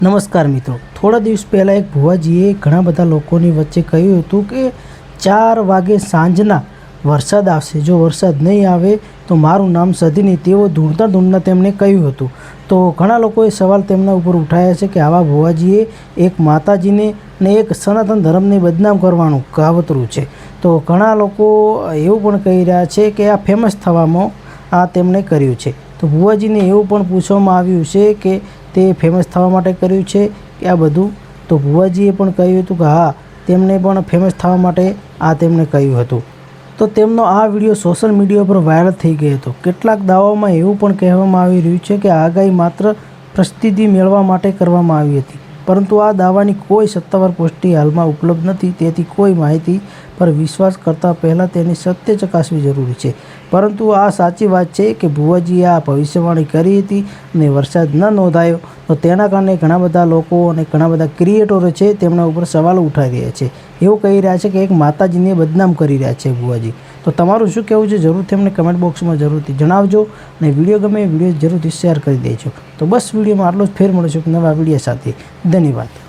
નમસ્કાર મિત્રો, થોડા દિવસ પહેલાં એક ભુવાજીએ ઘણા બધા લોકોની વચ્ચે કહ્યું હતું કે 4 વાગે સાંજના વરસાદ આવશે, જો વરસાદ નહીં આવે તો મારું નામ સધી નહીં, તેઓ ધૂળતા તેમણે કહ્યું હતું. તો ઘણા લોકોએ સવાલ તેમના ઉપર ઉઠાયા છે કે આવા ભુવાજીએ એક માતાજીને ને એક સનાતન ધર્મને બદનામ કરવાનું કાવતરું છે. તો ઘણા લોકો એવું પણ કહી રહ્યા છે કે આ ફેમસ થવામાં આ તેમણે કર્યું છે. તો ભુવાજીને એવું પણ પૂછવામાં આવ્યું છે કે તે ફેમસ થવા માટે કર્યું છે કે આ બધું. તો ભુવાજીએ પણ કહ્યું હતું કે હા, તેમણે પણ ફેમસ થવા માટે આ તેમણે કહ્યું હતું. તો તેમનો આ વિડીયો સોશિયલ મીડિયા પર વાયરલ થઈ ગયો હતો. કેટલાક દાવાઓમાં એવું પણ કહેવામાં આવી રહ્યું છે કે આ આગાહી માત્ર પ્રસિદ્ધિ મેળવવા માટે કરવામાં આવી હતી, પરંતુ આ દાવાની કોઈ સત્તાવાર પુષ્ટિ હાલમાં ઉપલબ્ધ નથી. તેથી કોઈ માહિતી પર વિશ્વાસ કરતાં પહેલાં તેની સત્ય ચકાસવી જરૂરી છે. પરંતુ આ સાચી વાત છે કે ભુવાજીએ આ ભવિષ્યવાણી કરી હતી અને વરસાદ ન નોંધાયો, તો તેના કારણે ઘણા બધા લોકો અને ઘણા બધા ક્રિએટરો છે તેમના ઉપર સવાલો ઉઠાવી રહ્યા છે. એવું કહી રહ્યા છે કે એક માતાજીને બદનામ કરી રહ્યા છે ભુવાજી. તો તમારું શું કહેવું છે જરૂરથી અમને કમેન્ટ બોક્સમાં જરૂરથી જણાવજો. અને વિડીયો ગમે વિડીયો જરૂરથી શેર કરી દેજો. તો બસ વિડીયોમાં આટલો જ, ફેર મળીશું નવા વિડીયો સાથે. ધન્યવાદ.